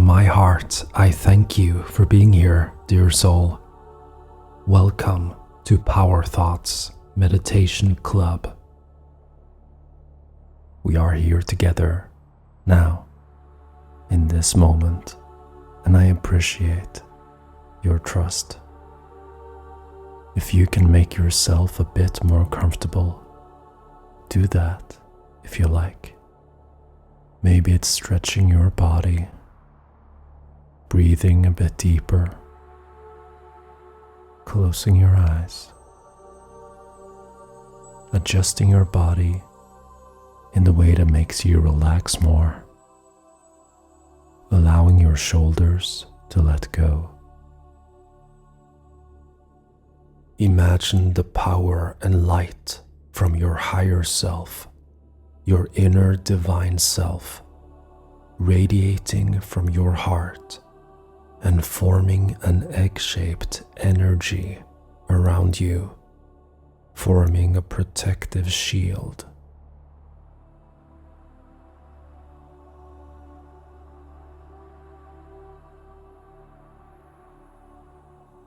From my heart, I thank you for being here, dear soul. Welcome to PowerThoughts Meditation Club. We are here together now, in this moment, and I appreciate your trust. If you can make yourself a bit more comfortable, do that if you like. Maybe it's stretching your body, breathing a bit deeper, closing your eyes, adjusting your body in the way that makes you relax more, allowing your shoulders to let go. Imagine the power and light from your higher self, your inner divine self, radiating from your heart and forming an egg-shaped energy around you, forming a protective shield.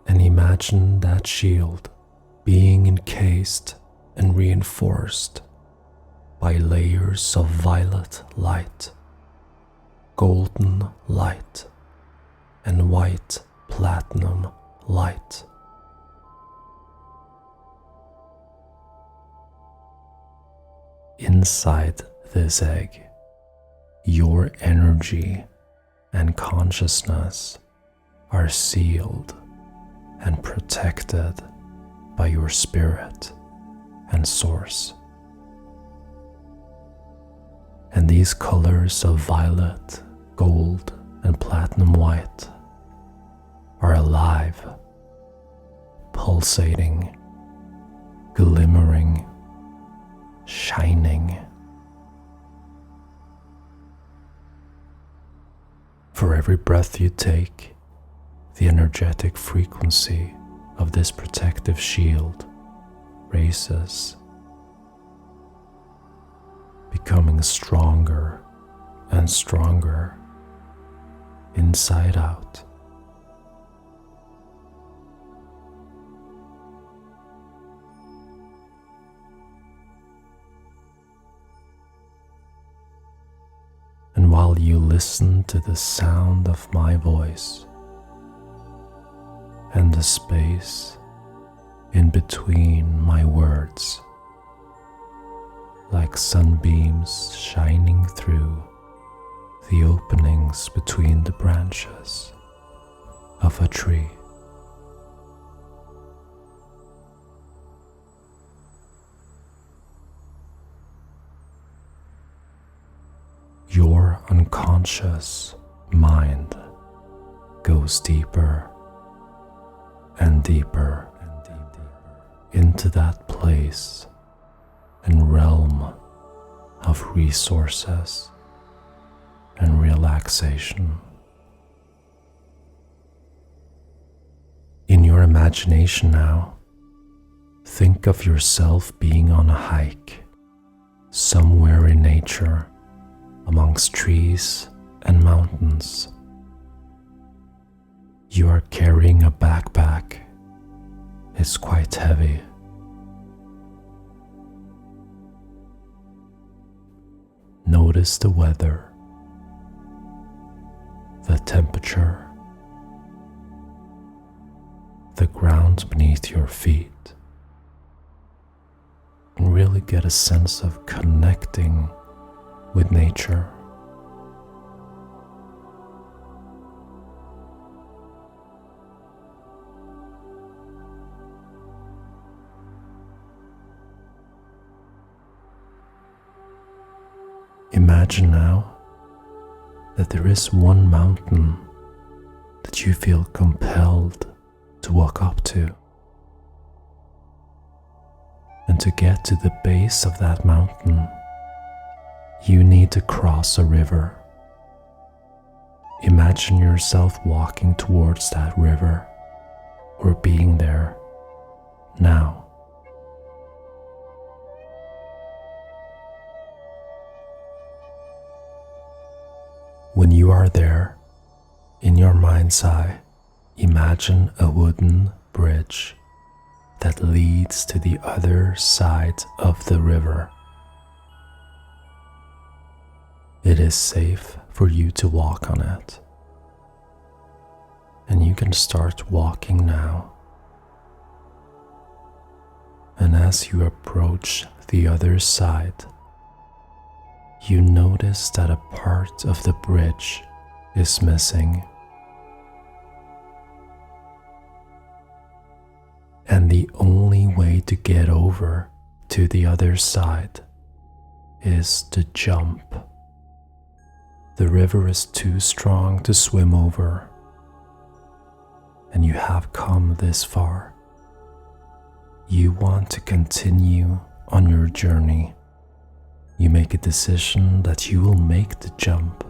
And imagine that shield being encased and reinforced by layers of violet light, golden light, and white platinum light. Inside this egg, your energy and consciousness are sealed and protected by your spirit and source. And these colors of violet, gold, and platinum white are alive, pulsating, glimmering, shining. For every breath you take, the energetic frequency of this protective shield raises, becoming stronger and stronger inside out. And while you listen to the sound of my voice and the space in between my words, like sunbeams shining through the openings between the branches of a tree, your unconscious mind goes deeper and deeper into that place and realm of resources and relaxation. In your imagination now, think of yourself being on a hike somewhere in nature amongst trees and mountains. You are carrying a backpack. It's quite heavy. Notice the weather, the temperature, the ground beneath your feet, and really get a sense of connecting with nature. Imagine now that there is one mountain that you feel compelled to walk up to. And to get to the base of that mountain, you need to cross a river. Imagine yourself walking towards that river or being there now. When you are there, mind's eye, imagine a wooden bridge that leads to the other side of the river. It is safe for you to walk on it, and you can start walking now. And as you approach the other side, you notice that a part of the bridge is missing. And the only way to get over to the other side is to jump. The river is too strong to swim over, and you have come this far. You want to continue on your journey. You make a decision that you will make the jump.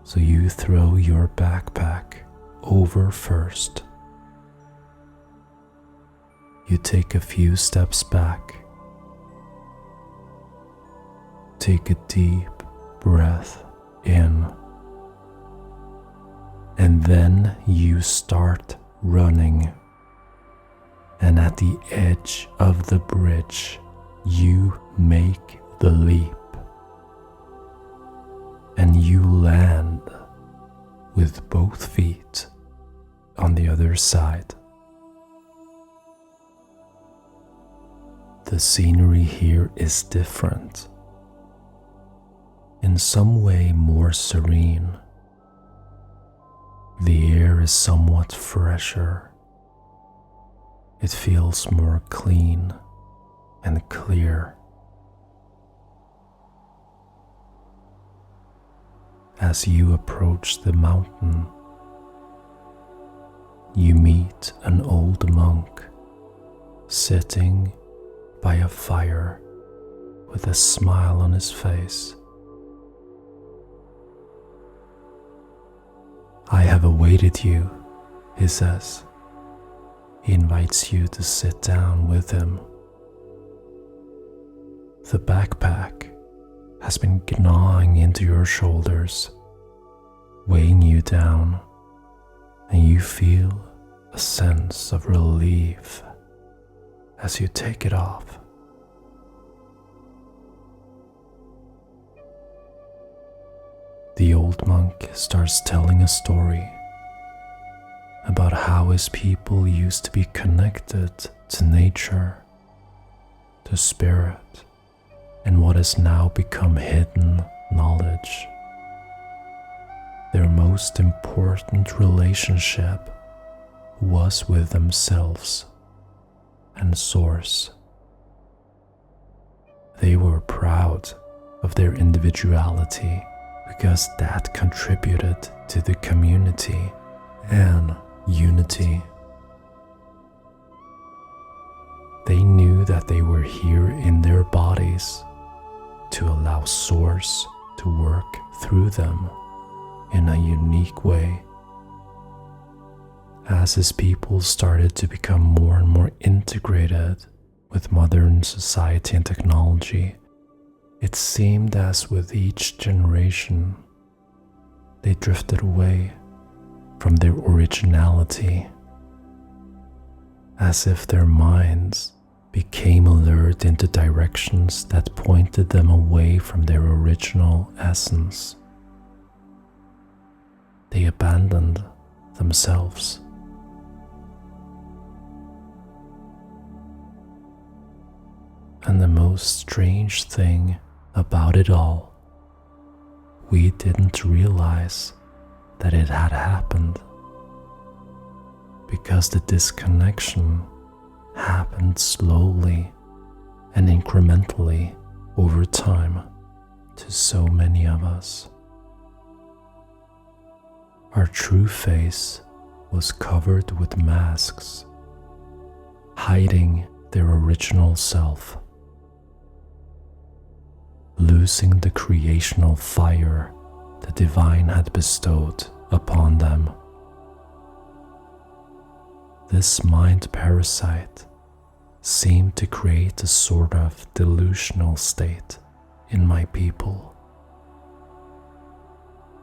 So you throw your backpack over first. You take a few steps back. Take a deep breath in. And then you start running. And at the edge of the bridge, you make the leap. And you land with both feet on the other side. The scenery here is different, in some way more serene. The air is somewhat fresher. It feels more clean and clear. As you approach the mountain, you meet an old monk sitting by a fire with a smile on his face. "I have awaited you," he says. He invites you to sit down with him. The backpack has been gnawing into your shoulders, weighing you down, and you feel a sense of relief as you take it off. The old monk starts telling a story about how his people used to be connected to nature, to spirit, and what has now become hidden knowledge. Their most important relationship was with themselves and Source. They were proud of their individuality because that contributed to the community and unity. They knew that they were here in their bodies to allow Source to work through them in a unique way. As his people started to become more and more integrated with modern society and technology, it seemed as with each generation, they drifted away from their originality, as if their minds became alert into directions that pointed them away from their original essence. They abandoned themselves. And the most strange thing about it all, we didn't realize that it had happened, because the disconnection happened slowly and incrementally over time to so many of us. Our true face was covered with masks, hiding their original self, losing the creational fire the divine had bestowed upon them. This mind parasite seemed to create a sort of delusional state in my people.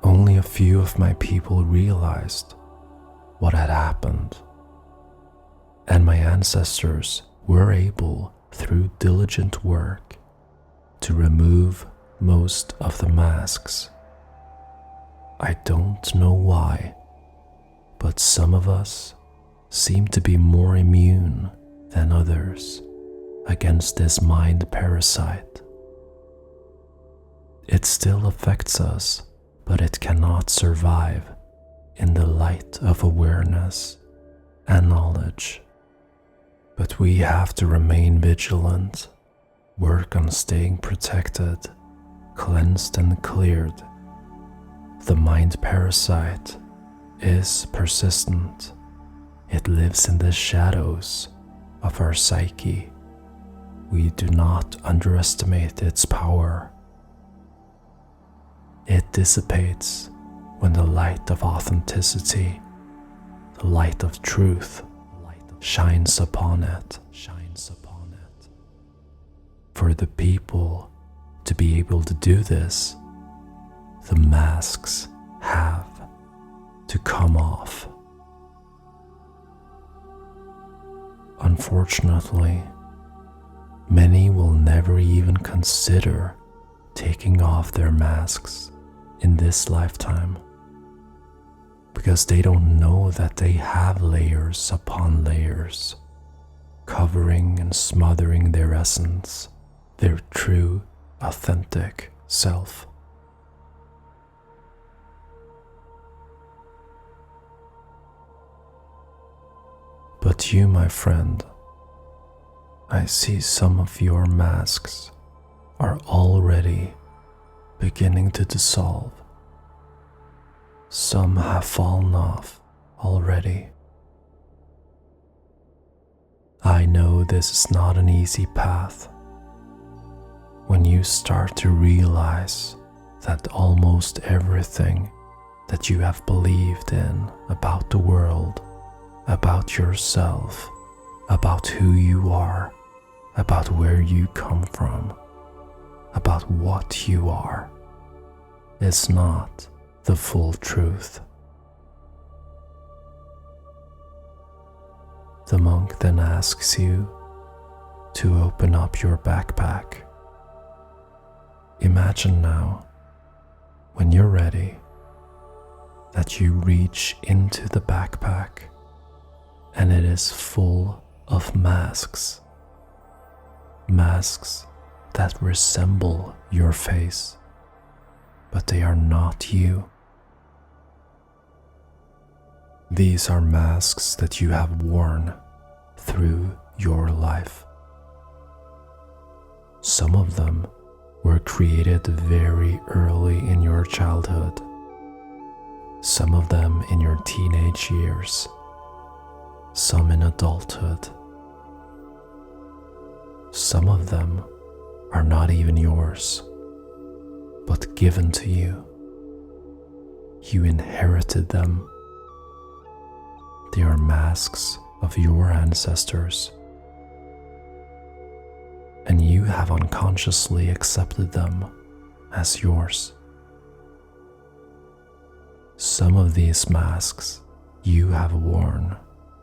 Only only a few of my people realized what had happened, and my ancestors were able, through diligent work, to remove most of the masks. I don't know why, but some of us seem to be more immune than others against this mind parasite. It still affects us, but it cannot survive in the light of awareness and knowledge. But we have to remain vigilant, work on staying protected, cleansed and cleared. The mind parasite is persistent. It lives in the shadows of our psyche. We do not underestimate its power. It dissipates when the light of authenticity, the light of truth, shines upon it. For the people to be able to do this, the masks have to come off. Unfortunately, many will never even consider taking off their masks in this lifetime, because they don't know that they have layers upon layers, covering and smothering their essence, their true, authentic self. But you, my friend, I see some of your masks are already beginning to dissolve. Some have fallen off already. I know this is not an easy path. When you start to realize that almost everything that you have believed in about the world, about yourself, about who you are, about where you come from, about what you are, is not the full truth. The monk then asks you to open up your backpack. Imagine now, when you're ready, that you reach into the backpack and it is full of masks. Masks that resemble your face, but they are not you. These are masks that you have worn through your life. Some of them were created very early in your childhood, some of them in your teenage years, some in adulthood. Some of them are not even yours, but given to you. You inherited them. They are masks of your ancestors, and you have unconsciously accepted them as yours. Some of these masks you have worn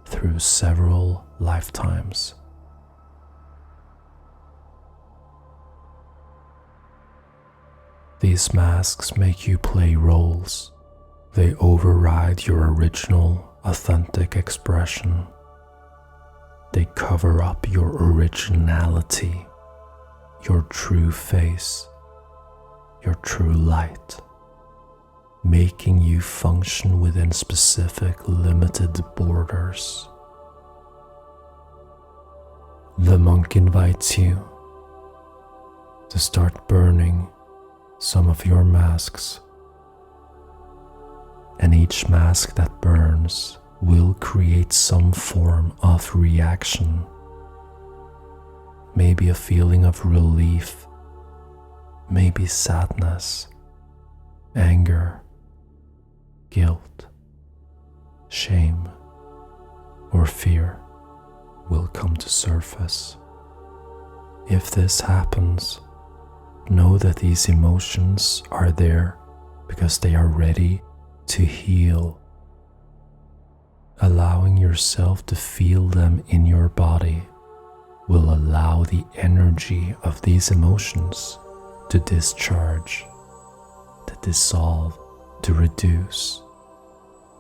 through several lifetimes. These masks make you play roles. They override your original, authentic expression. They cover up your originality, your true face, your true light, making you function within specific limited borders. The monk invites you to start burning some of your masks, and each mask that burns will create some form of reaction, maybe a feeling of relief, maybe sadness, anger, guilt, shame, or fear will come to surface. If this happens, know that these emotions are there because they are ready to heal. Allowing yourself to feel them in your body will allow the energy of these emotions to discharge, to dissolve, to reduce,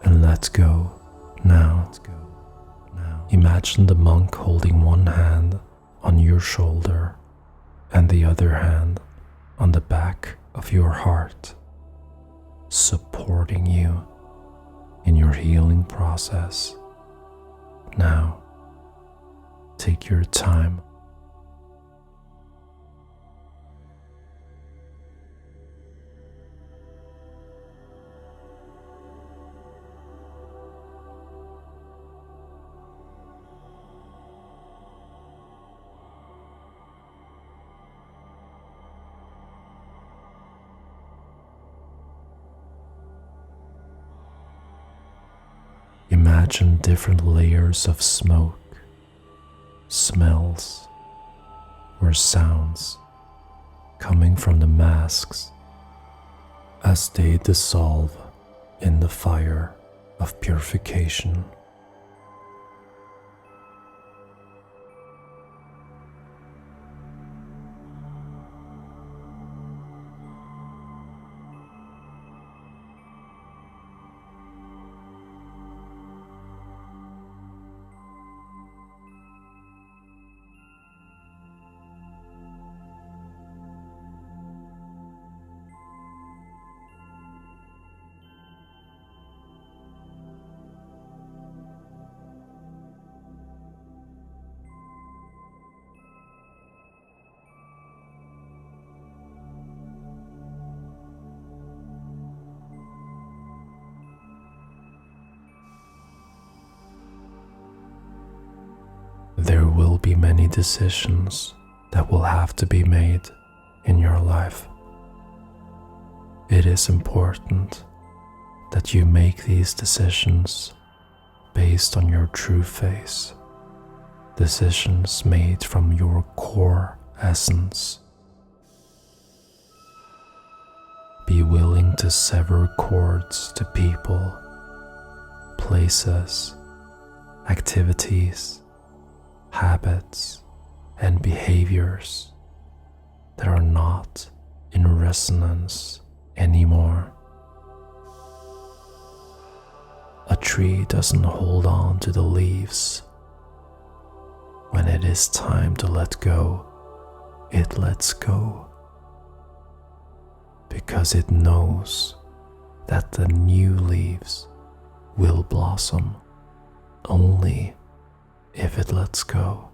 and let go now. Imagine the monk holding one hand on your shoulder and the other hand on the back of your heart, supporting you in your healing process. Now, take your time. Imagine different layers of smoke, smells, or sounds coming from the masks as they dissolve in the fire of purification. There will be many decisions that will have to be made in your life. It is important that you make these decisions based on your true face, decisions made from your core essence. Be willing to sever cords to people, places, activities, habits, and behaviors that are not in resonance anymore. A tree doesn't hold on to the leaves. When it is time to let go, it lets go, because it knows that the new leaves will blossom only if it lets go.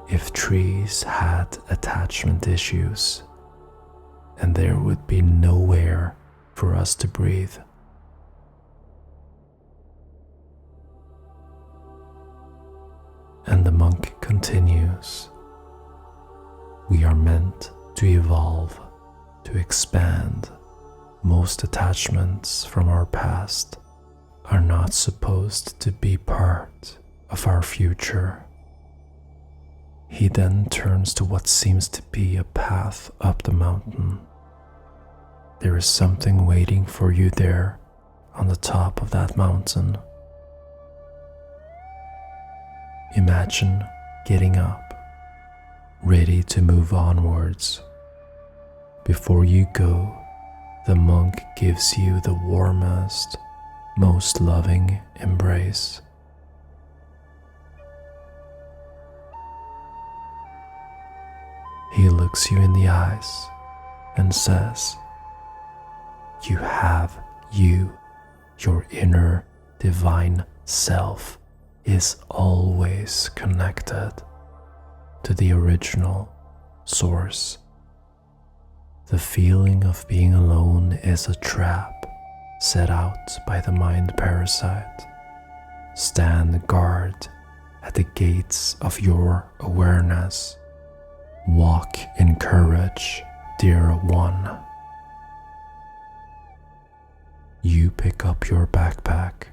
If trees had attachment issues, and there would be nowhere for us to breathe. And the monk continues, we are meant to evolve, to expand. Most attachments from our past are not supposed to be part of our future. He then turns to what seems to be a path up the mountain. There is something waiting for you there on the top of that mountain. Imagine getting up, ready to move onwards. Before you go, the monk gives you the warmest, most loving embrace. He looks you in the eyes and says, you have you, your inner divine self is always connected to the original source. The feeling of being alone is a trap set out by the mind parasite. Stand guard at the gates of your awareness. Walk in courage, dear one. You pick up your backpack,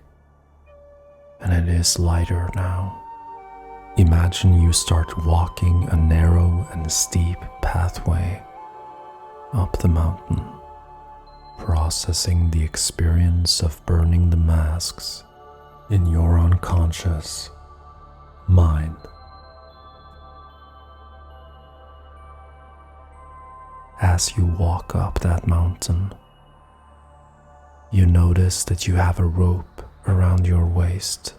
and it is lighter now. Imagine you start walking a narrow and steep pathway up the mountain, processing the experience of burning the masks in your unconscious mind. As you walk up that mountain, you notice that you have a rope around your waist.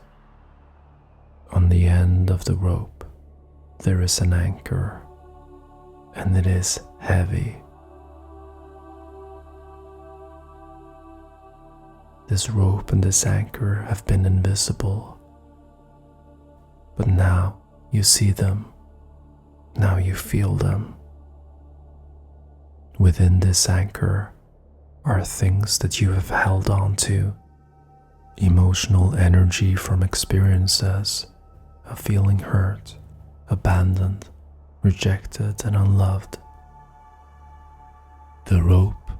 On the end of the rope, there is an anchor, and it is heavy. This rope and this anchor have been invisible, but now you see them, now you feel them. Within this anchor are things that you have held on to, emotional energy from experiences of feeling hurt, abandoned, rejected, and unloved. The rope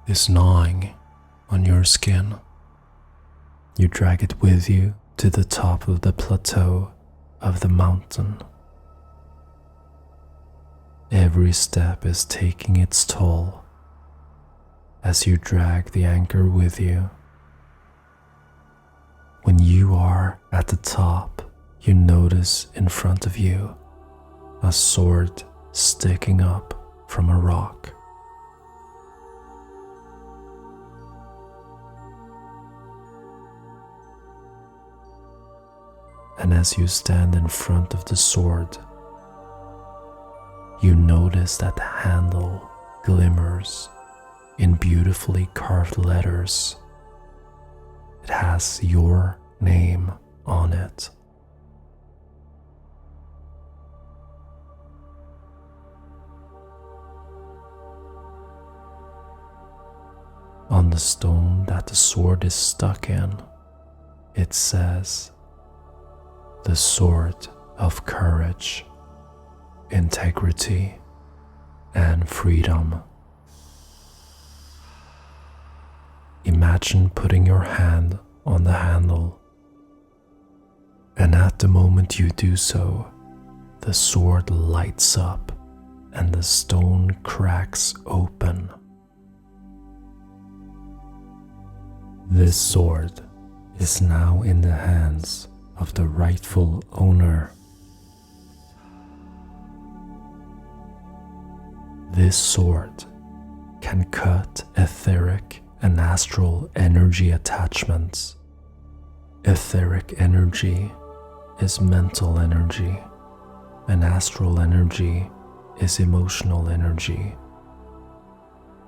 is gnawing on your skin. You drag it with you to the top of the plateau of the mountain. Every step is taking its toll as you drag the anchor with you. When you are at the top, you notice in front of you a sword sticking up from a rock. And as you stand in front of the sword, you notice that the handle glimmers in beautifully carved letters. It has your name on it. On the stone that the sword is stuck in, it says, "The sword of courage, integrity, and freedom." Imagine putting your hand on the handle, and at the moment you do so, the sword lights up and the stone cracks open. This sword is now in the hands of the rightful owner. This sword can cut etheric and astral energy attachments. Etheric energy is mental energy, and astral energy is emotional energy.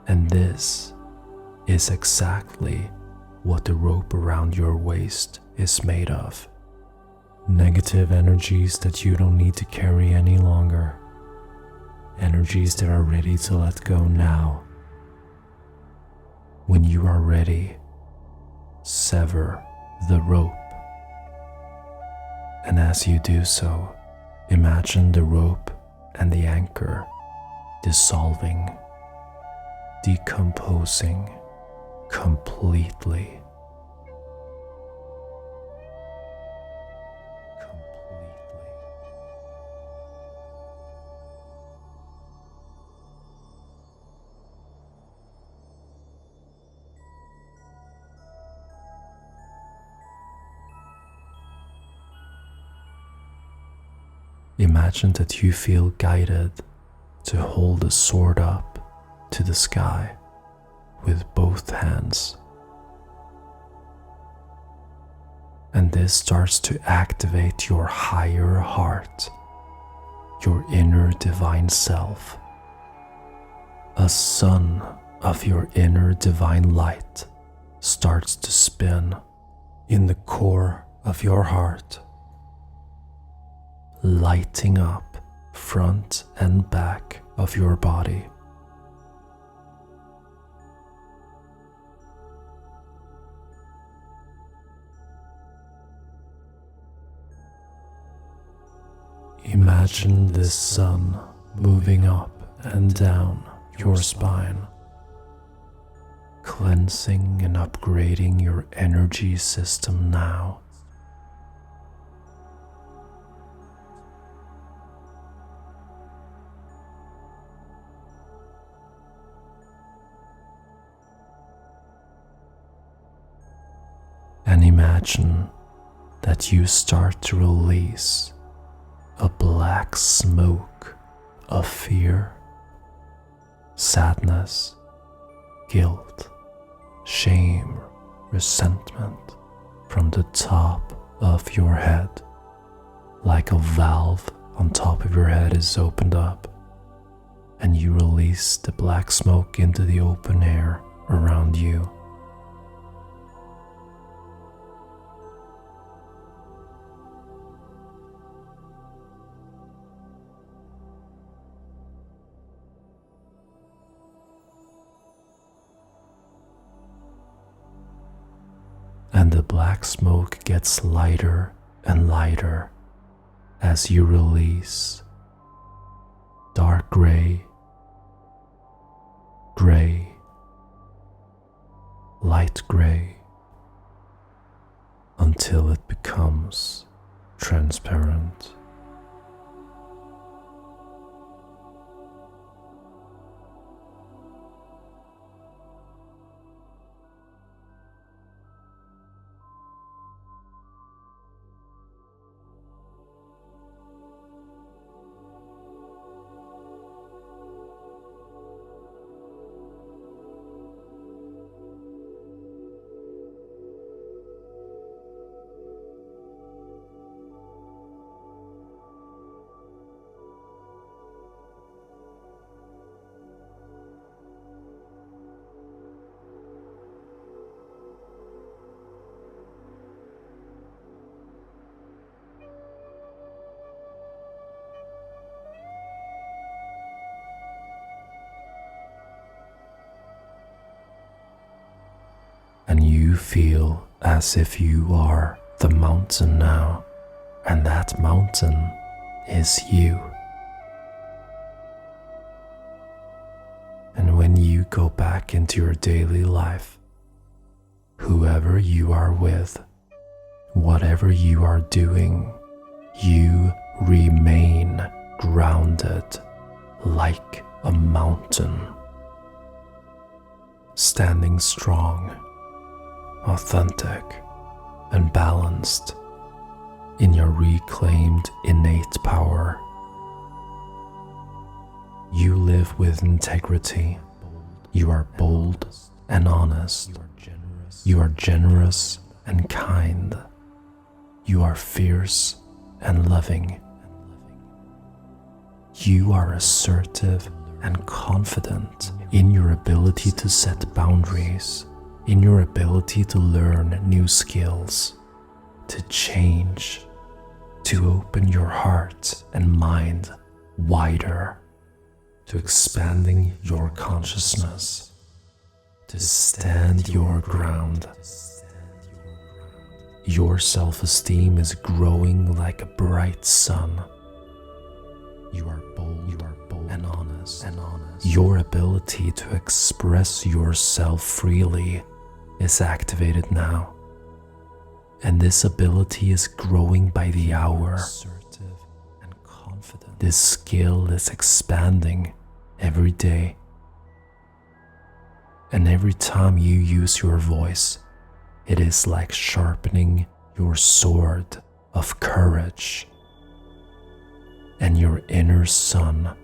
And this is exactly what the rope around your waist is made of. Negative energies that you don't need to carry any longer. Energies that are ready to let go now. When you are ready, sever the rope. And as you do so, imagine the rope and the anchor dissolving, decomposing completely. Imagine that you feel guided to hold the sword up to the sky with both hands. And this starts to activate your higher heart, your inner divine self. A sun of your inner divine light starts to spin in the core of your heart, lighting up front and back of your body. Imagine this sun moving up and down your spine, cleansing and upgrading your energy system now. imagine that you start to release a black smoke of fear, sadness, guilt, shame, resentment from the top of your head, like a valve on top of your head is opened up, and you release the black smoke into the open air around you. And the black smoke gets lighter and lighter as you release dark gray, gray, light gray, until it becomes transparent. And you feel as if you are the mountain now, and that mountain is you. And when you go back into your daily life, whoever you are with, whatever you are doing, you remain grounded like a mountain, standing strong, authentic, and balanced in your reclaimed innate power. You live with integrity. You are bold and honest. You are generous and kind. You are fierce and loving. You are assertive and confident in your ability to set boundaries, in your ability to learn new skills, to change, to open your heart and mind wider, to expanding your consciousness, to stand your ground. Your self-esteem is growing like a bright sun. You are bold and honest. Your ability to express yourself freely is activated now. And this ability is growing by the hour. This skill is expanding every day. And every time you use your voice, it is like sharpening your sword of courage. And your inner sun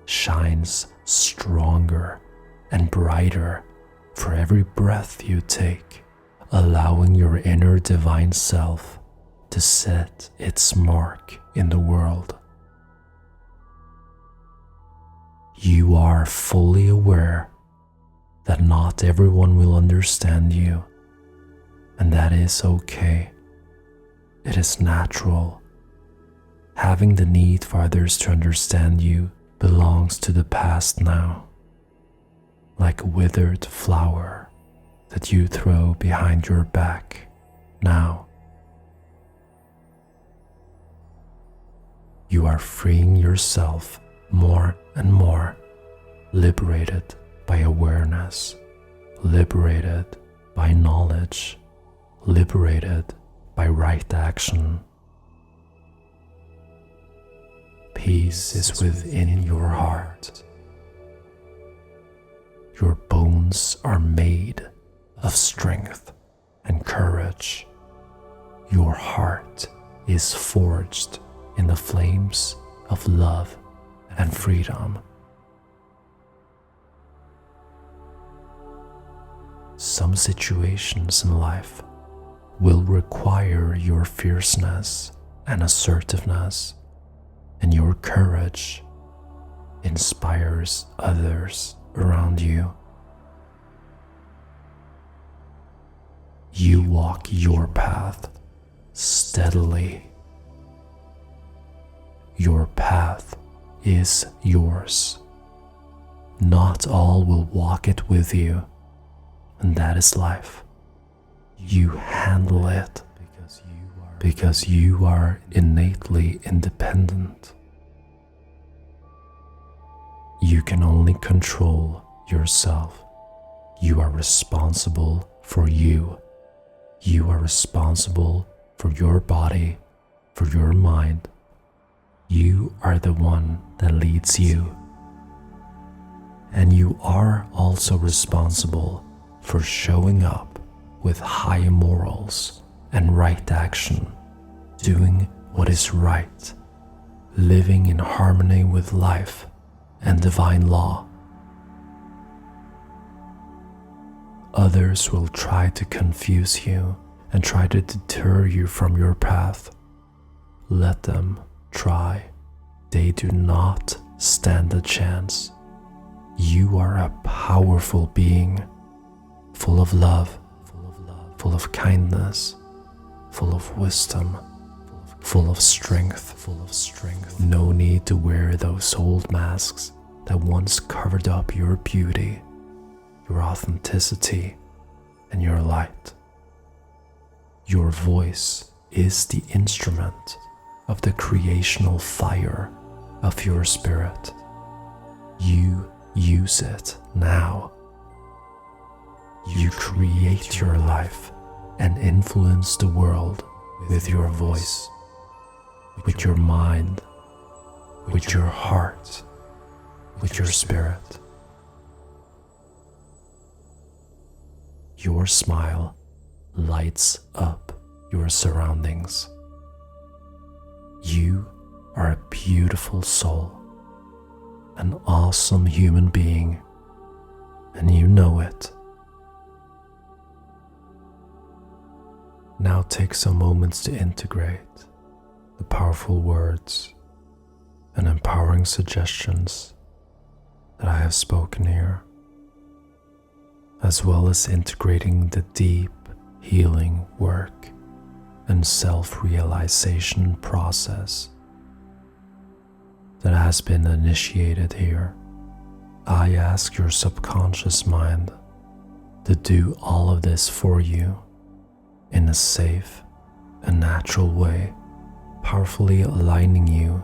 shines stronger and brighter for every breath you take, allowing your inner divine self to set its mark in the world. You are fully aware that not everyone will understand you, and that is okay. It is natural. Having the need for others to understand you belongs to the past now, like a withered flower that you throw behind your back now. You are freeing yourself more and more, liberated by awareness, liberated by knowledge, liberated by right action. Peace is within your heart. Your bones are made of strength and courage, Your heart is forged in the flames of love and freedom. Some situations in life will require your fierceness and assertiveness, and your courage inspires others around you. You walk your path steadily. Your path is yours. Not all will walk it with you, and that is life. You handle it because you are innately independent. You can only control yourself. You are responsible for you. You are responsible for your body, for your mind. You are the one that leads you. And you are also responsible for showing up with high morals and right action, doing what is right, living in harmony with life and divine law. Others will try to confuse you and try to deter you from your path. Let them try. They do not stand a chance. You are a powerful being, full of love, full of kindness, full of wisdom, full of strength. No need to wear those old masks that once covered up your beauty, your authenticity, and your light. Your voice is the instrument of the creational fire of your spirit. You use it now. You create your life and influence the world with your voice, with your mind, with your heart, with your spirit. Your smile lights up your surroundings. You are a beautiful soul, an awesome human being, and you know it. Now take some moments to integrate the powerful words and empowering suggestions that I have spoken here, as well as integrating the deep healing work and self-realization process that has been initiated here. I ask your subconscious mind to do all of this for you in a safe and natural way, powerfully aligning you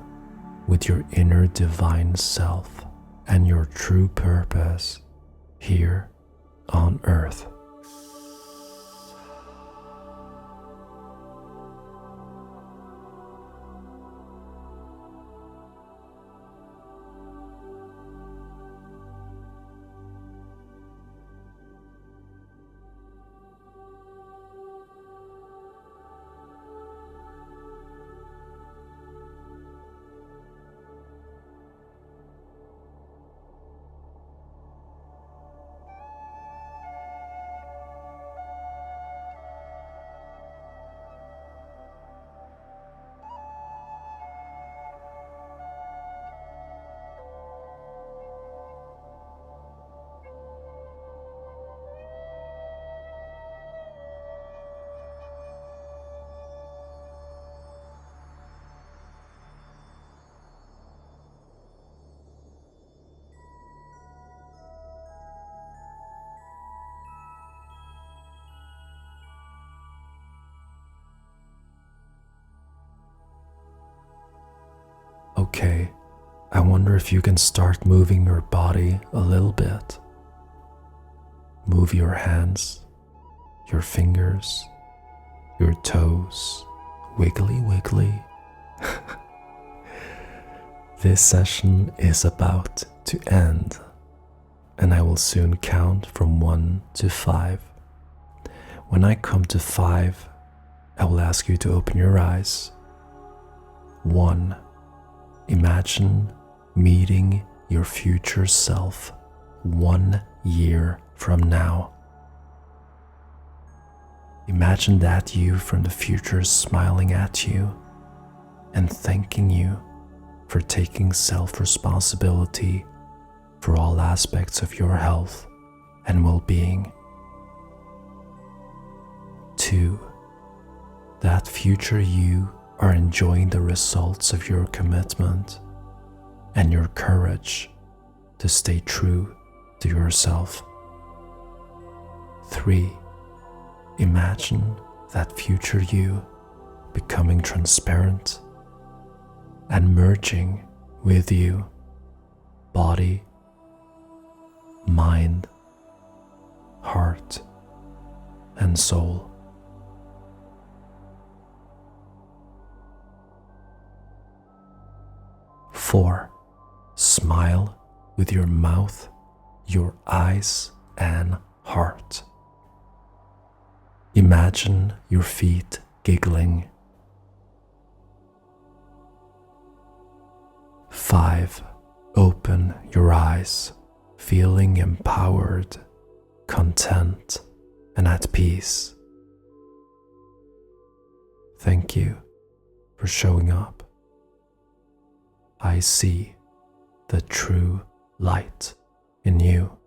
with your inner divine self and your true purpose here on earth. Okay, I wonder if you can start moving your body a little bit. Move your hands, your fingers, your toes, wiggly wiggly. This session is about to end, and I will soon count from 1 to 5. When I come to 5, I will ask you to open your eyes. 1. Imagine meeting your future self 1 year from now. Imagine that you from the future smiling at you and thanking you for taking self-responsibility for all aspects of your health and well-being. 2. That future you are enjoying the results of your commitment and your courage to stay true to yourself. 3. Imagine that future you becoming transparent and merging with you, body, mind, heart, and soul. 4. Smile with your mouth, your eyes, and heart. Imagine your feet giggling. 5. Open your eyes, feeling empowered, content, and at peace. Thank you for showing up. I see the true light in you.